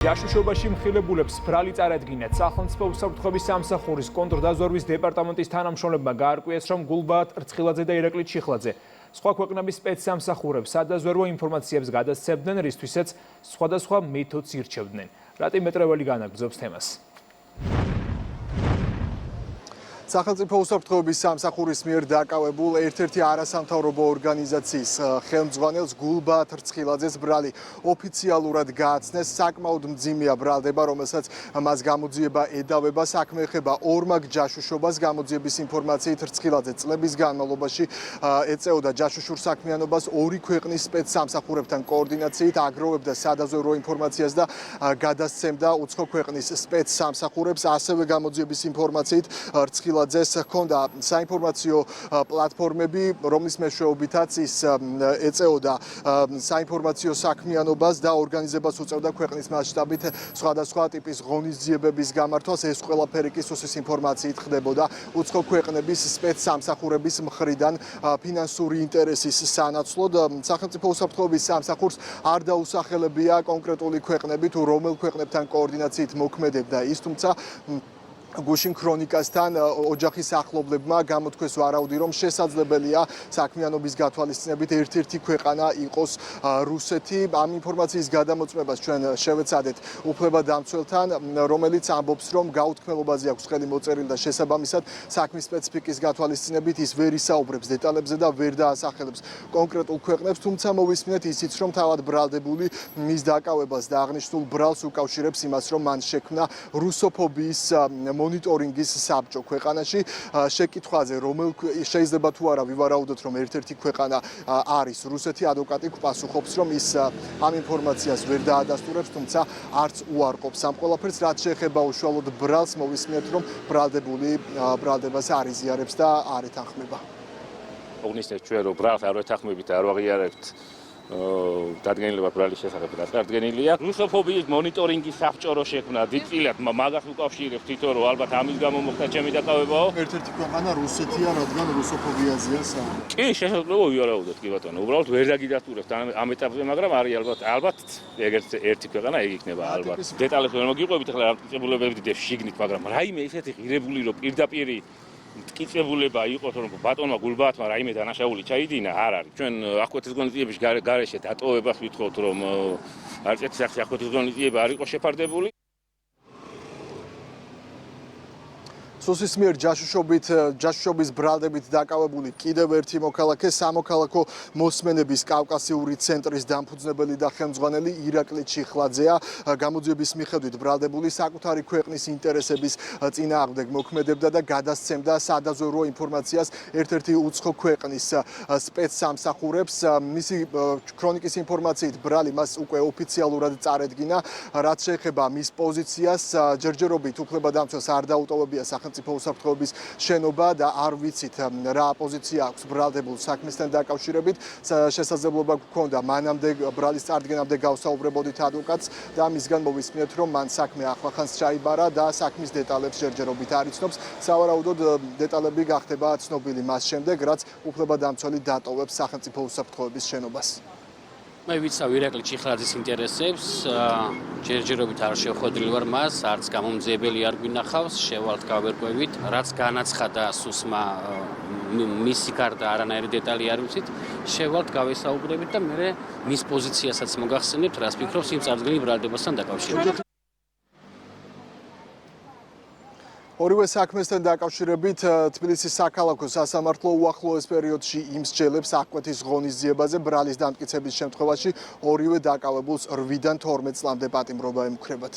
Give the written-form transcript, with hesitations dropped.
ჯაშუშობაში მხილებულებს ბრალი წარადგინეთ. სახელმწიფო უსაფრთხოების სამსახურის კონტრდაზვერვის დეპარტამენტის თანამშრომლებმა გაარკვიეს, რომ გულბაათ რცხილაძე და ირაკლი ჩიხლაძე სხვა ქვეყნების სპეცსამსახურებს სადაზვერვო ინფორმაციებს გადასცემდნენ, რისთვისაც სხვადასხვა მეთოდს ირჩევდნენ. რატი მეტრეველი განაგრძობს თემას. სახელმწიფო უსაფრთხოების სამსახურის მიერ დაკავებულ ერთ-ერთი არასამთავრობო ორგანიზაციის ხელმძღვანელს გულბაათ რცხილაძეს ბრალი ოფიციალურად გააცნეს. საკმაოდ მძიმეა ბრალდება, რომელსაც მას გამოძიება ედავება. საქმე ეხება ორმაგ ჯაშუშობას. გამოძიების ინფორმაციით რცხილაძე წლების განმავლობაში ეწეოდა ჯაშუშურ საქმიანობას ორი ქვეყნის სპეცსამსახურებთან კოორდინაციით, აგროვებდა სადაზვერვო ინფორმაციას და გადასცემდა უცხო ქვეყნის სპეცსამსახურებს. ასევე გამოძიების ინფორმაციით რცხილაძეს ჰქონდა საინფორმაციო პლატფორმები, რომლის მეშვეობითაც ის ეწეოდა საინფორმაციო საქმიანობას და ორგანიზებას უწევდა ქვეყნის მასშტაბით სხვადასხვა ტიპის ღონისძიებების გამართვას. ეს ყველაფერი კი სუსის ინფორმაციით ხდებოდა უცხო ქვეყნების სპეცსამსახურების მხრიდან ფინანსური ინტერესის სანაცვლოდ. სახელმწიფო უსაფრთხოების სამსახურს არ დაუსახელებია კონკრეტული ქვეყნები თუ რომელ ქვეყნებთან კოორდინაციით მოქმედებდა ის, თუმცა გუშინ ქრონიკასთან ოჯახის ახლობლებმა გამოთქვეს ვარაუდი, რომ შესაძლებელია საქმიანობის გათვალისწინებით ერთ-ერთი ქვეყანა იყოს რუსეთი. ამ ინფორმაციის გადამოწმებას ჩვენ შევეცადეთ უფლებადამცველთან, რომელიც ამბობს, რომ გაუთქმელობაზე აქვს ხელი მოწერილი და შესაბამისად საქმის სპეციფიკის გათვალისწინებით ის ვერ ისაუბრებს დეტალებზე და ვერ დაასახელებს კონკრეტულ ქვეყნებს, თუმცა მოვისმინეთ ისიც, რომ თავად ბრალდებული მის დაკავებას და აღნიშნულ ბრალს უკავშირებს იმას, რომ მან შექმნა რუსოფობიის მონიტორინგის საბჭო ქვეყანაში. შეკითხვაზე, რომელ შეიძლება თუ არა ვივარაუდოთ, რომ ერთ-ერთი ქვეყანა არის რუსეთი, ადვოკატი პასუხობს, რომ ის ამ ინფორმაციას ვერ დაადასტურებს, თუმცა არც უარყოფს ამ ყველაფერს. რაც შეეხება უშუალოდ ბრალს, მოვისმენთ, რომ ბრალდებული ბრალდებას არ იზიარებს და არ ეთანხმება. აღნიშნეთ ჩვენ, რომ ბრალს არ ეთანხმებით და არ ვაღიარებთ დადგენილება ბრალის შესახებ და დადგენილია. რუსოფობიის მონიტორინგის საბჭო რო შექმნა, დიდწილად მაგას უკავშირებს თვითონ, რომ ალბათ ამის გამო მოხდა ჩემი დაკავებაო. ერთ-ერთი ქვეყანა რუსეთია, რადგან რუსოფობიაზეა საუბარი. კი, შესაძლოა ვივარაუდოთ, კი ბატონო. უბრალოდ ვერ დაგიდასტურებთ ამ ეტაპზე, მაგრამ არის ალბათ ერთი ქვეყანა ეგ იქნება ალბათ. დეტალებს ვერ მოგიყვებით, ახლა რამტკიცებულებები დებს შიგნით, მაგრამ რაიმე ისეთი ღირებული, რომ პირდაპირ მტკიცებულება იყოს, რომ ბატონმა გულბაათმა რაიმე დანაშაული ჩაიდინა, არ არის. ჩვენ ახკვეთის ღონისძიების გარეშე დატოვებას ვითხოვთ, რომ არც ერთი სახის ახკვეთის ღონისძიება არ იყოს შეფარდებული. სუსის მიერ ჯაშუშობის ბრალდებით დაკავებული კიდევ ერთი მოქალაქე, სამოქალაქო მოსმენების კავკასიური ცენტრის დამფუძნებელი და ხელმძღვანელი ირაკლი ჩიხლაძეა. გამოძიების მიხედვით ბრალდებული საკუთარი ქვეყნის ინტერესების წინააღმდეგ მოქმედებდა და გადასცემდა სადაზვერვო ინფორმაციას ერთ-ერთი უცხო ქვეყნის სპეცსამსახურებს. მისი ქრონიკის ინფორმაციით ბრალი მას უკვე ოფიციალურად წარედგინა. რაც შეეხება მის პოზიციას, ჯერჯერობით უფლებადამცველს არ დაუტოვებია სახელმწიფო უსაფრთხოების შენობა და არ ვიცით რა პოზიცია აქვს ბრალდებულ საქმესთან დაკავშირებით. შესაძლებლობა გქონდა მანამდე ბრალის წარდგენამდე გავსაუბრებოდით ადვოკატს და მისგან მოვისმინეთ, რომ მან საქმე ახლახანს ჩაიბარა და საქმის დეტალებს ჯერჯერობით არ იცნობს. სავარაუდოდ დეტალები გახდება ცნობილი მას შემდეგ, რაც უფლებადამცველი დატოვებს სახელმწიფო უსაფრთხოების შენობას. მე ვიცავ ირაკლი ჩიხლაძის ინტერესებს, ჯერჯერობით არ შევხვედრილ ვარ მას, არც გამომძიებელი არ გვინახავს, შევალთ გავერკვევით, რაც განაცხადა სუსმა მისი გარდა არანაირი დეტალი არ ვიცით, შევალთ გავესაუბრებით და მე მის პოზიციასაც მოგახსენებთ, რას ფიქრობს იმ წარდგენილ ბრალდებასთან დაკავშირებით. ორივე საქმესთან დაკავშირებით თბილისის საქალაქო სასამართლო უახლოეს პერიოდში იმსჯელებს აღკვეთის ღონისძიებაზე. ბრალის დამტკიცების შემთხვევაში ორივე დაკავებულს 8-დან 12 წლამდე პატიმრობა ემუქრებათ.